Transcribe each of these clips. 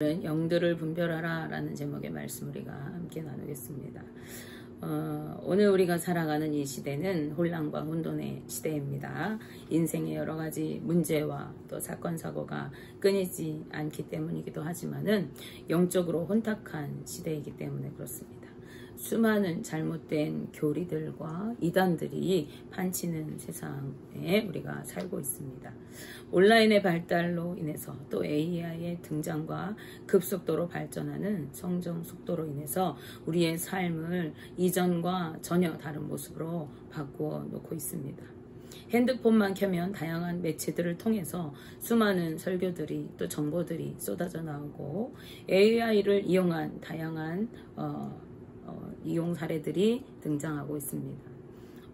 영들을 분별하라 라는 제목의 말씀 우리가 함께 나누겠습니다. 오늘 우리가 살아가는 이 시대는 혼란과 혼돈의 시대입니다. 인생의 여러 가지 문제와 또 사건 사고가 끊이지 않기 때문이기도 하지만은 영적으로 혼탁한 시대이기 때문에 그렇습니다. 수많은 잘못된 교리들과 이단들이 판치는 세상에 우리가 살고 있습니다. 온라인의 발달로 인해서 또 AI의 등장과 급속도로 발전하는 성장 속도로 인해서 우리의 삶을 이전과 전혀 다른 모습으로 바꾸어 놓고 있습니다. 핸드폰만 켜면 다양한 매체들을 통해서 수많은 설교들이 또 정보들이 쏟아져 나오고 AI를 이용한 다양한 이용 사례들이 등장하고 있습니다.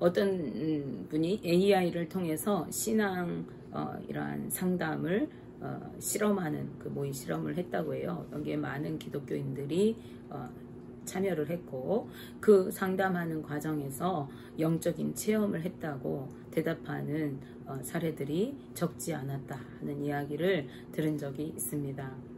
어떤 분이 AI를 통해서 신앙 이러한 상담을 실험하는 그 모의 실험을 했다고 해요. 여기에 많은 기독교인들이 참여를 했고 그 상담하는 과정에서 영적인 체험을 했다고 대답하는 사례들이 적지 않았다 하는 이야기를 들은 적이 있습니다.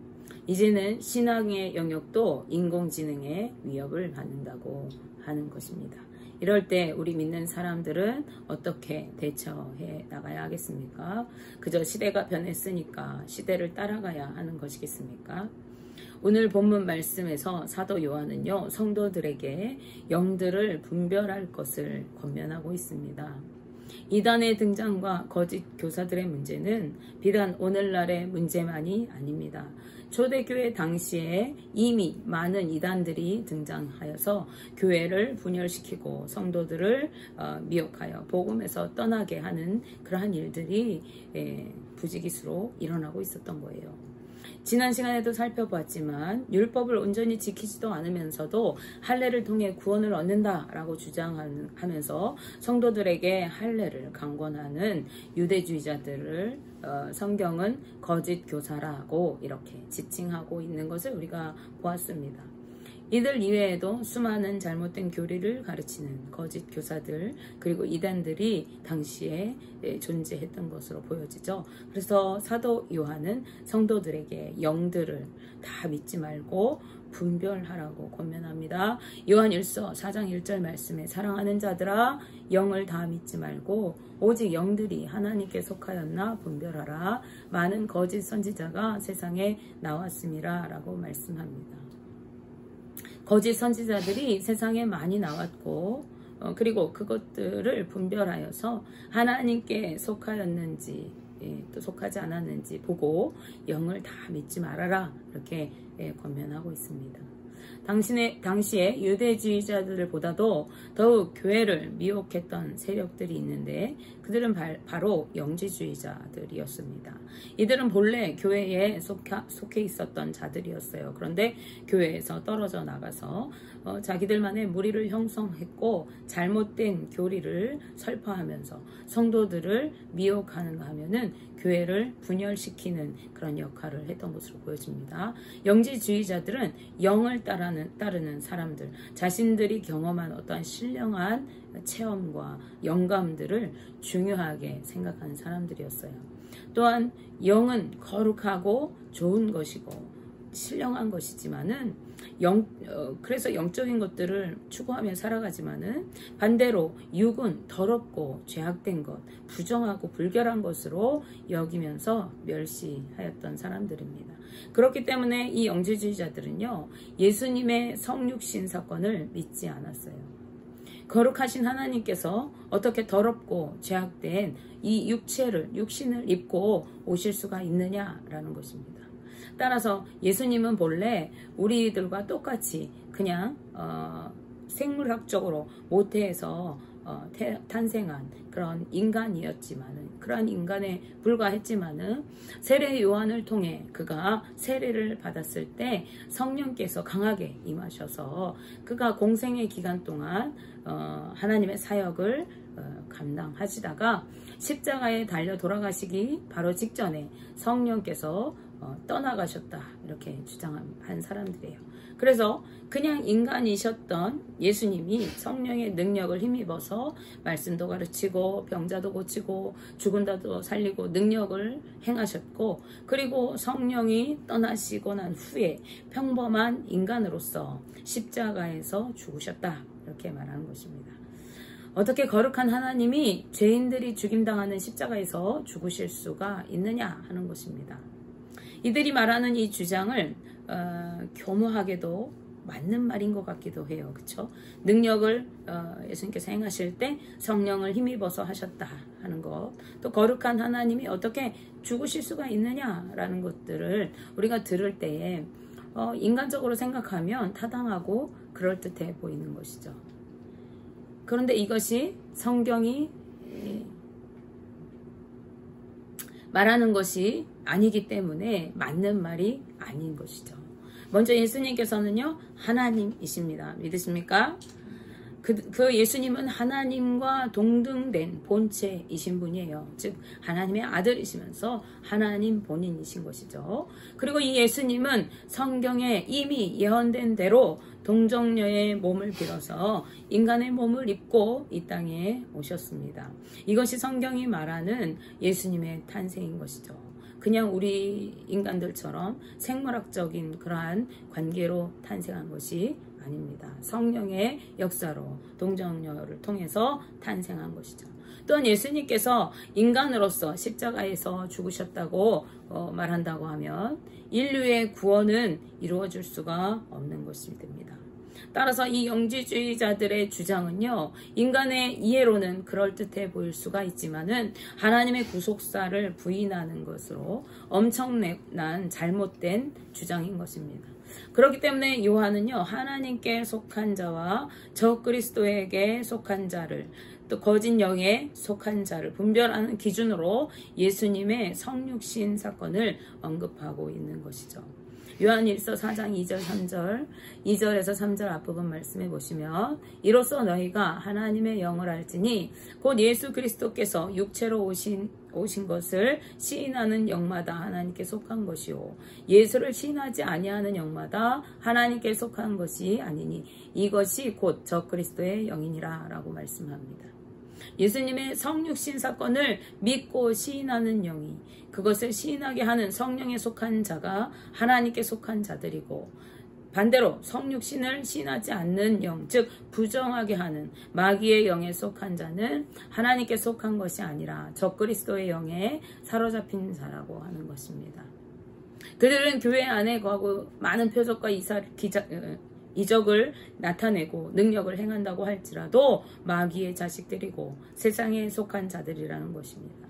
이제는 신앙의 영역도 인공지능의 위협을 받는다고 하는 것입니다. 이럴 때 우리 믿는 사람들은 어떻게 대처해 나가야 하겠습니까? 그저 시대가 변했으니까 시대를 따라가야 하는 것이겠습니까? 오늘 본문 말씀에서 사도 요한은요, 성도들에게 영들을 분별할 것을 권면하고 있습니다. 이단의 등장과 거짓 교사들의 문제는 비단 오늘날의 문제만이 아닙니다. 초대교회 당시에 이미 많은 이단들이 등장하여서 교회를 분열시키고 성도들을 미혹하여 복음에서 떠나게 하는 그러한 일들이 부지기수로 일어나고 있었던 거예요. 지난 시간에도 살펴봤지만 율법을 온전히 지키지도 않으면서도 할례를 통해 구원을 얻는다라고 주장하면서 성도들에게 할례를 강권하는 유대주의자들을 성경은 거짓 교사라고 이렇게 지칭하고 있는 것을 우리가 보았습니다. 이들 이외에도 수많은 잘못된 교리를 가르치는 거짓 교사들 그리고 이단들이 당시에 존재했던 것으로 보여지죠. 그래서 사도 요한은 성도들에게 영들을 다 믿지 말고 분별하라고 권면합니다. 요한 1서 4장 1절 말씀에 사랑하는 자들아 영을 다 믿지 말고 오직 영들이 하나님께 속하였나 분별하라. 많은 거짓 선지자가 세상에 나왔음이라 라고 말씀합니다. 거짓 선지자들이 세상에 많이 나왔고 그리고 그것들을 분별하여서 하나님께 속하였는지 또 속하지 않았는지 보고 영을 다 믿지 말아라 이렇게 권면하고 있습니다. 당시에 유대주의자들을 보다도 더욱 교회를 미혹했던 세력들이 있는데 그들은 바로 영지주의자들이었습니다. 이들은 본래 교회에 속해 있었던 자들이었어요. 그런데 교회에서 떨어져 나가서 자기들만의 무리를 형성했고 잘못된 교리를 설파하면서 성도들을 미혹하는가 하면은 교회를 분열시키는 그런 역할을 했던 것으로 보여집니다. 영지주의자들은 영을 따르는 사람들, 자신들이 경험한 어떠한 신령한 체험과 영감들을 중요하게 생각하는 사람들이었어요. 또한 영은 거룩하고 좋은 것이고 신령한 것이지만은 그래서 영적인 것들을 추구하며 살아가지만은 반대로 육은 더럽고 죄악된 것, 부정하고 불결한 것으로 여기면서 멸시하였던 사람들입니다. 그렇기 때문에 이 영지주의자들은요, 예수님의 성육신 사건을 믿지 않았어요. 거룩하신 하나님께서 어떻게 더럽고 죄악된 이 육신을 입고 오실 수가 있느냐라는 것입니다. 따라서 예수님은 본래 우리들과 똑같이 그냥 생물학적으로 모태에서 탄생한 그런 인간이었지만은 그러한 인간에 불과했지만은 세례 요한을 통해 그가 세례를 받았을 때 성령께서 강하게 임하셔서 그가 공생의 기간 동안 하나님의 사역을 감당하시다가 십자가에 달려 돌아가시기 바로 직전에 성령께서 떠나가셨다 이렇게 주장한 사람들이에요. 그래서 그냥 인간이셨던 예수님이 성령의 능력을 힘입어서 말씀도 가르치고 병자도 고치고 죽은 자도 살리고 능력을 행하셨고, 그리고 성령이 떠나시고 난 후에 평범한 인간으로서 십자가에서 죽으셨다 이렇게 말하는 것입니다. 어떻게 거룩한 하나님이 죄인들이 죽임당하는 십자가에서 죽으실 수가 있느냐 하는 것입니다. 이들이 말하는 이 주장을 교묘하게도 맞는 말인 것 같기도 해요. 그렇죠? 능력을 예수님께서 행하실 때 성령을 힘입어서 하셨다 하는 것, 또 거룩한 하나님이 어떻게 죽으실 수가 있느냐라는 것들을 우리가 들을 때에 인간적으로 생각하면 타당하고 그럴듯해 보이는 것이죠. 그런데 이것이 성경이 말하는 것이 아니기 때문에 맞는 말이 아닌 것이죠. 먼저 예수님께서는요, 하나님이십니다. 믿으십니까? 그 예수님은 하나님과 동등된 본체이신 분이에요. 즉 하나님의 아들이시면서 하나님 본인이신 것이죠. 그리고 이 예수님은 성경에 이미 예언된 대로 동정녀의 몸을 빌어서 인간의 몸을 입고 이 땅에 오셨습니다. 이것이 성경이 말하는 예수님의 탄생인 것이죠. 그냥 우리 인간들처럼 생물학적인 그러한 관계로 탄생한 것이 아닙니다. 성령의 역사로 동정녀를 통해서 탄생한 것이죠. 또한 예수님께서 인간으로서 십자가에서 죽으셨다고 말한다고 하면 인류의 구원은 이루어질 수가 없는 것이 됩니다. 따라서 이 영지주의자들의 주장은요, 인간의 이해로는 그럴듯해 보일 수가 있지만은 하나님의 구속사를 부인하는 것으로 엄청난 잘못된 주장인 것입니다. 그렇기 때문에 요한은요, 하나님께 속한 자와 적그리스도에게 속한 자를, 또 거짓 영에 속한 자를 분별하는 기준으로 예수님의 성육신 사건을 언급하고 있는 것이죠. 요한일서 4장 2절 3절 2절에서 3절 앞부분 말씀해 보시면, 이로써 너희가 하나님의 영을 알지니 곧 예수 그리스도께서 육체로 오신 것을 시인하는 영마다 하나님께 속한 것이요 예수를 시인하지 아니하는 영마다 하나님께 속한 것이 아니니 이것이 곧 적그리스도의 영이니라 라고 말씀합니다. 예수님의 성육신 사건을 믿고 시인하는 영이, 그것을 시인하게 하는 성령에 속한 자가 하나님께 속한 자들이고, 반대로 성육신을 시인하지 않는 영, 즉 부정하게 하는 마귀의 영에 속한 자는 하나님께 속한 것이 아니라 적그리스도의 영에 사로잡힌 자라고 하는 것입니다. 그들은 교회 안에 거하고 많은 표적과 이적을 나타내고 능력을 행한다고 할지라도 마귀의 자식들이고 세상에 속한 자들이라는 것입니다.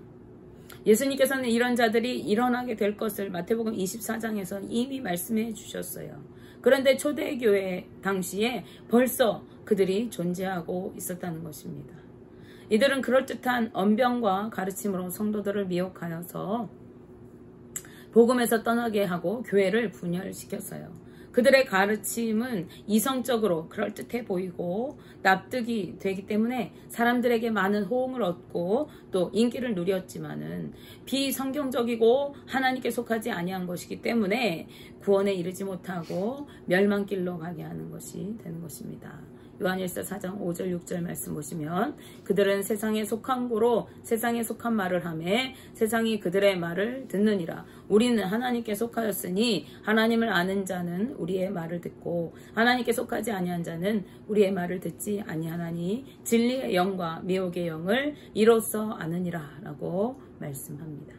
예수님께서는 이런 자들이 일어나게 될 것을 마태복음 24장에서 이미 말씀해 주셨어요. 그런데 초대교회 당시에 벌써 그들이 존재하고 있었다는 것입니다. 이들은 그럴듯한 언변과 가르침으로 성도들을 미혹하여서 복음에서 떠나게 하고 교회를 분열시켰어요. 그들의 가르침은 이성적으로 그럴듯해 보이고 납득이 되기 때문에 사람들에게 많은 호응을 얻고 또 인기를 누렸지만은 비성경적이고 하나님께 속하지 아니한 것이기 때문에 구원에 이르지 못하고 멸망길로 가게 하는 것이 되는 것입니다. 요한일서 4장 5절 6절 말씀 보시면, 그들은 세상에 속한 고로 세상에 속한 말을 하매 세상이 그들의 말을 듣느니라. 우리는 하나님께 속하였으니 하나님을 아는 자는 우리의 말을 듣고 하나님께 속하지 아니한 자는 우리의 말을 듣지 아니하나니 진리의 영과 미혹의 영을 이로써 아느니라 라고 말씀합니다.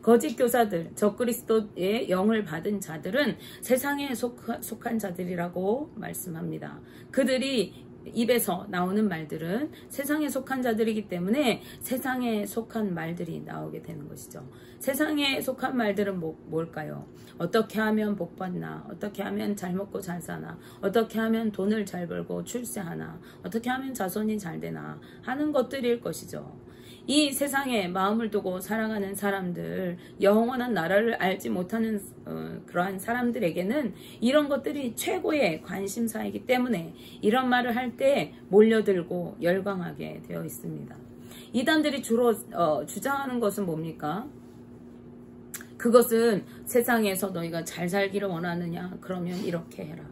거짓 교사들, 적그리스도의 영을 받은 자들은 세상에 속한 자들이라고 말씀합니다. 그들이 입에서 나오는 말들은 세상에 속한 자들이기 때문에 세상에 속한 말들이 나오게 되는 것이죠. 세상에 속한 말들은 뭘까요? 어떻게 하면 복 받나? 어떻게 하면 잘 먹고 잘 사나? 어떻게 하면 돈을 잘 벌고 출세하나? 어떻게 하면 자손이 잘 되나? 하는 것들일 것이죠. 이 세상에 마음을 두고 살아가는 사람들, 영원한 나라를 알지 못하는 그러한 사람들에게는 이런 것들이 최고의 관심사이기 때문에 이런 말을 할 때 몰려들고 열광하게 되어 있습니다. 이단들이 주로 주장하는 것은 뭡니까? 그것은 세상에서 너희가 잘 살기를 원하느냐? 그러면 이렇게 해라.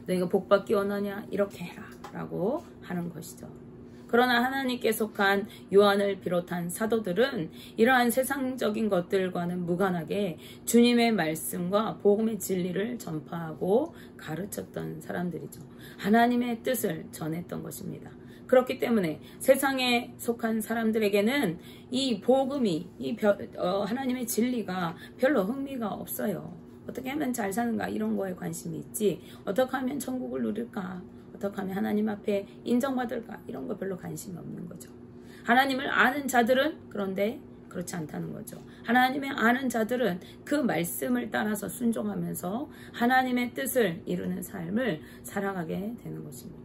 너희가 복받기 원하냐? 이렇게 해라. 라고 하는 것이죠. 그러나 하나님께 속한 요한을 비롯한 사도들은 이러한 세상적인 것들과는 무관하게 주님의 말씀과 복음의 진리를 전파하고 가르쳤던 사람들이죠. 하나님의 뜻을 전했던 것입니다. 그렇기 때문에 세상에 속한 사람들에게는 이 복음이, 하나님의 진리가 별로 흥미가 없어요. 어떻게 하면 잘 사는가 이런 거에 관심이 있지, 어떻게 하면 천국을 누릴까, 어떻게 하면 하나님 앞에 인정받을까, 이런 거 별로 관심이 없는 거죠. 하나님을 아는 자들은 그런데 그렇지 않다는 거죠. 하나님의 아는 자들은 그 말씀을 따라서 순종하면서 하나님의 뜻을 이루는 삶을 살아가게 되는 것입니다.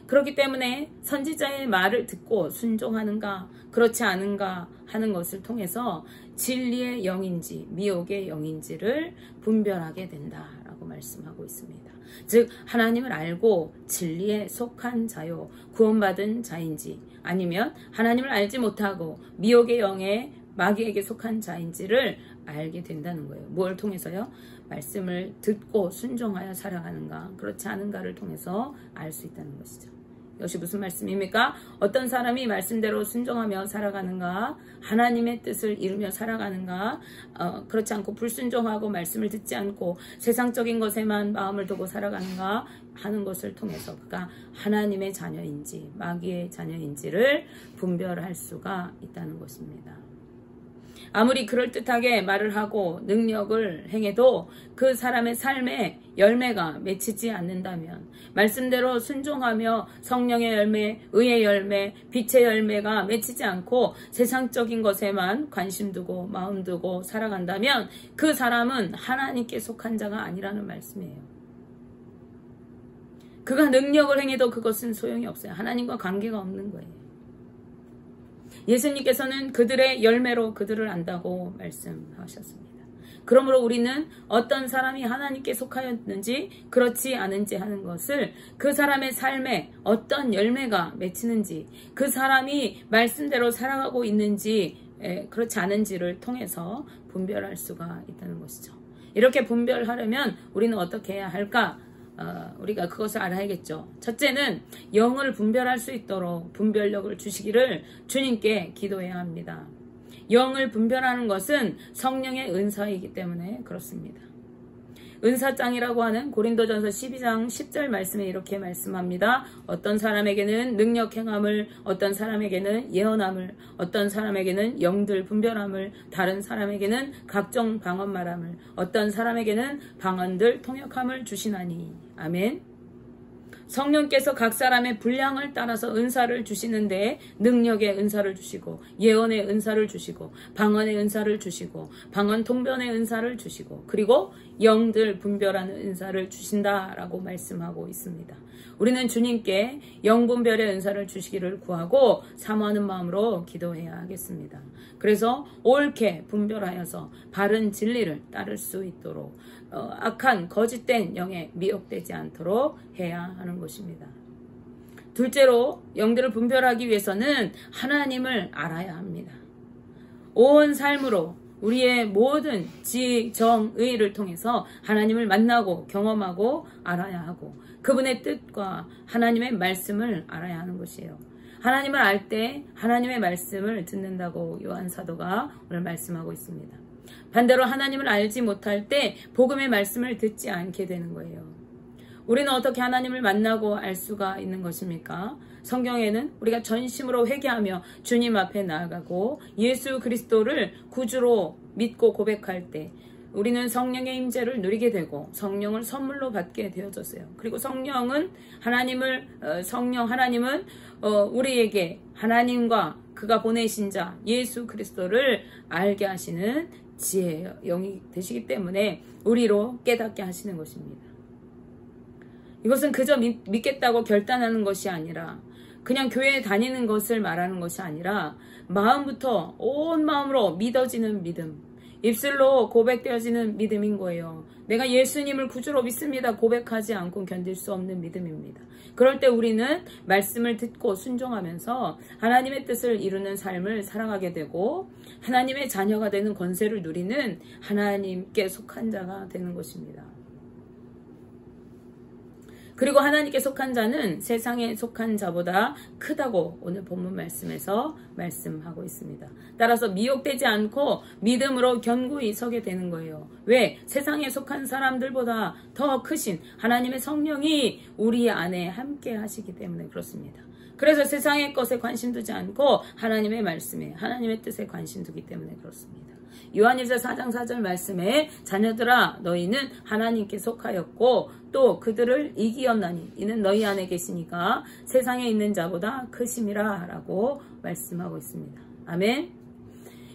그렇기 때문에 선지자의 말을 듣고 순종하는가 그렇지 않은가 하는 것을 통해서 진리의 영인지 미혹의 영인지를 분별하게 된다라고 말씀하고 있습니다. 즉 하나님을 알고 진리에 속한 자요 구원받은 자인지, 아니면 하나님을 알지 못하고 미혹의 영에 마귀에게 속한 자인지를 알게 된다는 거예요. 뭘 통해서요? 말씀을 듣고 순종하여 살아가는가 그렇지 않은가를 통해서 알 수 있다는 것이죠. 이것이 무슨 말씀입니까? 어떤 사람이 말씀대로 순종하며 살아가는가, 하나님의 뜻을 이루며 살아가는가, 그렇지 않고 불순종하고 말씀을 듣지 않고 세상적인 것에만 마음을 두고 살아가는가 하는 것을 통해서 그가 하나님의 자녀인지 마귀의 자녀인지를 분별할 수가 있다는 것입니다. 아무리 그럴듯하게 말을 하고 능력을 행해도 그 사람의 삶에 열매가 맺히지 않는다면, 말씀대로 순종하며 성령의 열매, 의의 열매, 빛의 열매가 맺히지 않고 세상적인 것에만 관심 두고 마음 두고 살아간다면 그 사람은 하나님께 속한 자가 아니라는 말씀이에요. 그가 능력을 행해도 그것은 소용이 없어요. 하나님과 관계가 없는 거예요. 예수님께서는 그들의 열매로 그들을 안다고 말씀하셨습니다. 그러므로 우리는 어떤 사람이 하나님께 속하였는지 그렇지 않은지 하는 것을 그 사람의 삶에 어떤 열매가 맺히는지, 그 사람이 말씀대로 살아가고 있는지 그렇지 않은지를 통해서 분별할 수가 있다는 것이죠. 이렇게 분별하려면 우리는 어떻게 해야 할까? 우리가 그것을 알아야겠죠. 첫째는 영을 분별할 수 있도록 분별력을 주시기를 주님께 기도해야 합니다. 영을 분별하는 것은 성령의 은사이기 때문에 그렇습니다. 은사장이라고 하는 고린도전서 12장 10절 말씀에 이렇게 말씀합니다. 어떤 사람에게는 능력 행함을, 어떤 사람에게는 예언함을, 어떤 사람에게는 영들 분별함을, 다른 사람에게는 각종 방언 말함을, 어떤 사람에게는 방언들 통역함을 주시나니. 아멘. 성령께서 각 사람의 분량을 따라서 은사를 주시는데 능력의 은사를 주시고, 예언의 은사를 주시고, 방언의 은사를 주시고, 방언 통변의 은사를 주시고, 그리고 영들 분별하는 은사를 주신다라고 말씀하고 있습니다. 우리는 주님께 영분별의 은사를 주시기를 구하고 사모하는 마음으로 기도해야 하겠습니다. 그래서 옳게 분별하여서 바른 진리를 따를 수 있도록 악한 거짓된 영에 미혹되지 않도록 해야 하는 것입니다. 둘째로 영들을 분별하기 위해서는 하나님을 알아야 합니다. 온 삶으로 우리의 모든 지, 정, 의를 통해서 하나님을 만나고 경험하고 알아야 하고 그분의 뜻과 하나님의 말씀을 알아야 하는 것이에요. 하나님을 알 때 하나님의 말씀을 듣는다고 요한 사도가 오늘 말씀하고 있습니다. 반대로 하나님을 알지 못할 때 복음의 말씀을 듣지 않게 되는 거예요. 우리는 어떻게 하나님을 만나고 알 수가 있는 것입니까? 성경에는 우리가 전심으로 회개하며 주님 앞에 나아가고 예수 그리스도를 구주로 믿고 고백할 때 우리는 성령의 임재를 누리게 되고 성령을 선물로 받게 되어졌어요. 그리고 하나님은 우리에게 하나님과 그가 보내신 자 예수 그리스도를 알게 하시는 지혜의 영이 되시기 때문에 우리로 깨닫게 하시는 것입니다. 이것은 그저 믿겠다고 결단하는 것이 아니라 그냥 교회에 다니는 것을 말하는 것이 아니라 마음부터 온 마음으로 믿어지는 믿음, 입술로 고백되어지는 믿음인 거예요. 내가 예수님을 구주로 믿습니다. 고백하지 않고 견딜 수 없는 믿음입니다. 그럴 때 우리는 말씀을 듣고 순종하면서 하나님의 뜻을 이루는 삶을 살아가게 되고 하나님의 자녀가 되는 권세를 누리는 하나님께 속한 자가 되는 것입니다. 그리고 하나님께 속한 자는 세상에 속한 자보다 크다고 오늘 본문 말씀에서 말씀하고 있습니다. 따라서 미혹되지 않고 믿음으로 견고히 서게 되는 거예요. 왜? 세상에 속한 사람들보다 더 크신 하나님의 성령이 우리 안에 함께 하시기 때문에 그렇습니다. 그래서 세상의 것에 관심 두지 않고 하나님의 말씀에 하나님의 뜻에 관심 두기 때문에 그렇습니다. 요한일서 4장 4절 말씀에 자녀들아 너희는 하나님께 속하였고 또 그들을 이기었나니 이는 너희 안에 계시니까 세상에 있는 자보다 크심이라 라고 말씀하고 있습니다. 아멘.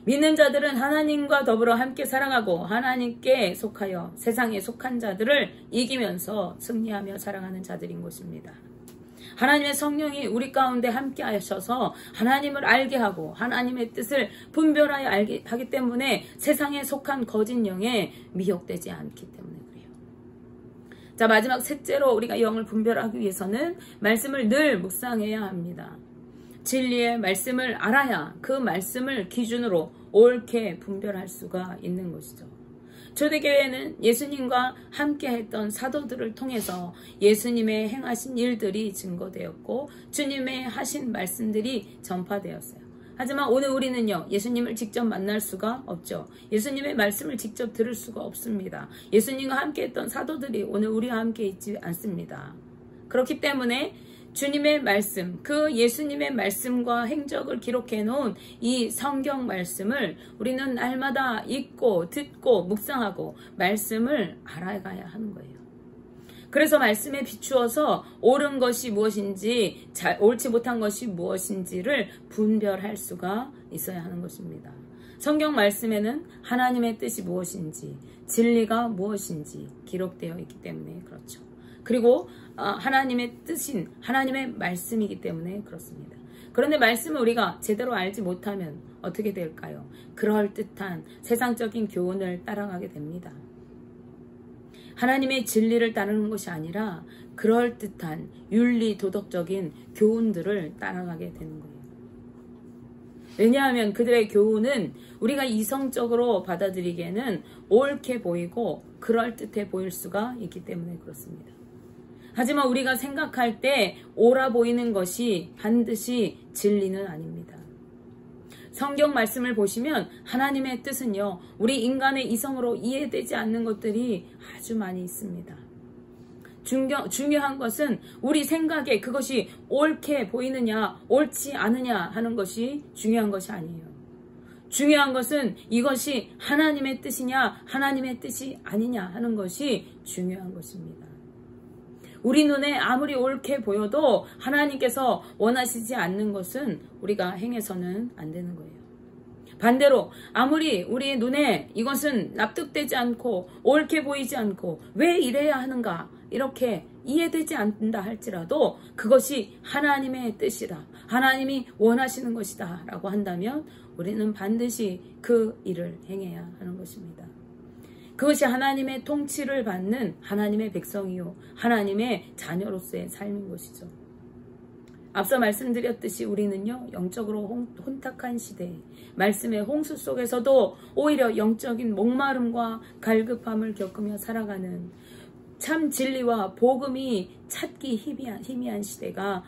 믿는 자들은 하나님과 더불어 함께 살아가고 하나님께 속하여 세상에 속한 자들을 이기면서 승리하며 살아가는 자들인 것입니다. 하나님의 성령이 우리 가운데 함께 하셔서 하나님을 알게 하고 하나님의 뜻을 분별하여 알게 하기 때문에 세상에 속한 거짓 영에 미혹되지 않기 때문에 그래요. 자, 마지막 셋째로 우리가 영을 분별하기 위해서는 말씀을 늘 묵상해야 합니다. 진리의 말씀을 알아야 그 말씀을 기준으로 옳게 분별할 수가 있는 것이죠. 초대교회는 예수님과 함께했던 사도들을 통해서 예수님의 행하신 일들이 증거되었고 주님의 하신 말씀들이 전파되었어요. 하지만 오늘 우리는요, 예수님을 직접 만날 수가 없죠. 예수님의 말씀을 직접 들을 수가 없습니다. 예수님과 함께했던 사도들이 오늘 우리와 함께 있지 않습니다. 그렇기 때문에 주님의 말씀, 그 예수님의 말씀과 행적을 기록해 놓은 이 성경 말씀을 우리는 날마다 읽고 듣고 묵상하고 말씀을 알아가야 하는 거예요. 그래서 말씀에 비추어서 옳은 것이 무엇인지 옳지 못한 것이 무엇인지를 분별할 수가 있어야 하는 것입니다. 성경 말씀에는 하나님의 뜻이 무엇인지 진리가 무엇인지 기록되어 있기 때문에 그렇죠. 그리고 하나님의 뜻인 하나님의 말씀이기 때문에 그렇습니다. 그런데 말씀을 우리가 제대로 알지 못하면 어떻게 될까요? 그럴듯한 세상적인 교훈을 따라가게 됩니다. 하나님의 진리를 따르는 것이 아니라 그럴듯한 윤리 도덕적인 교훈들을 따라가게 되는 거예요. 왜냐하면 그들의 교훈은 우리가 이성적으로 받아들이기에는 옳게 보이고 그럴듯해 보일 수가 있기 때문에 그렇습니다. 하지만 우리가 생각할 때 옳아 보이는 것이 반드시 진리는 아닙니다. 성경 말씀을 보시면 하나님의 뜻은요, 우리 인간의 이성으로 이해되지 않는 것들이 아주 많이 있습니다. 중요한 것은 우리 생각에 그것이 옳게 보이느냐 옳지 않느냐 하는 것이 중요한 것이 아니에요. 중요한 것은 이것이 하나님의 뜻이냐 하나님의 뜻이 아니냐 하는 것이 중요한 것입니다. 우리 눈에 아무리 옳게 보여도 하나님께서 원하시지 않는 것은 우리가 행해서는 안 되는 거예요. 반대로 아무리 우리의 눈에 이것은 납득되지 않고 옳게 보이지 않고 왜 이래야 하는가 이렇게 이해되지 않는다 할지라도 그것이 하나님의 뜻이다. 하나님이 원하시는 것이다 라고 한다면 우리는 반드시 그 일을 행해야 하는 것입니다. 그것이 하나님의 통치를 받는 하나님의 백성이요 하나님의 자녀로서의 삶인 것이죠. 앞서 말씀드렸듯이 우리는요 영적으로 혼탁한 시대에 말씀의 홍수 속에서도 오히려 영적인 목마름과 갈급함을 겪으며 살아가는 참 진리와 복음이 찾기 희미한 시대가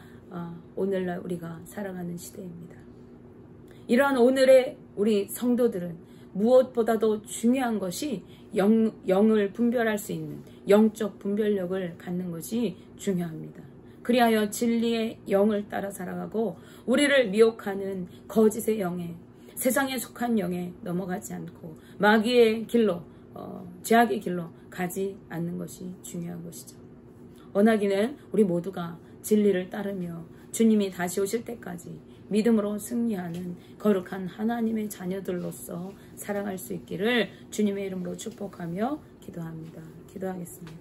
오늘날 우리가 살아가는 시대입니다. 이러한 오늘의 우리 성도들은 무엇보다도 중요한 것이 영을 분별할 수 있는 영적 분별력을 갖는 것이 중요합니다. 그리하여 진리의 영을 따라 살아가고 우리를 미혹하는 거짓의 영에 세상에 속한 영에 넘어가지 않고 마귀의 길로 죄악의 길로 가지 않는 것이 중요한 것이죠. 원하기는 우리 모두가 진리를 따르며 주님이 다시 오실 때까지 믿음으로 승리하는 거룩한 하나님의 자녀들로서 살아갈 수 있기를 주님의 이름으로 축복하며 기도합니다. 기도하겠습니다.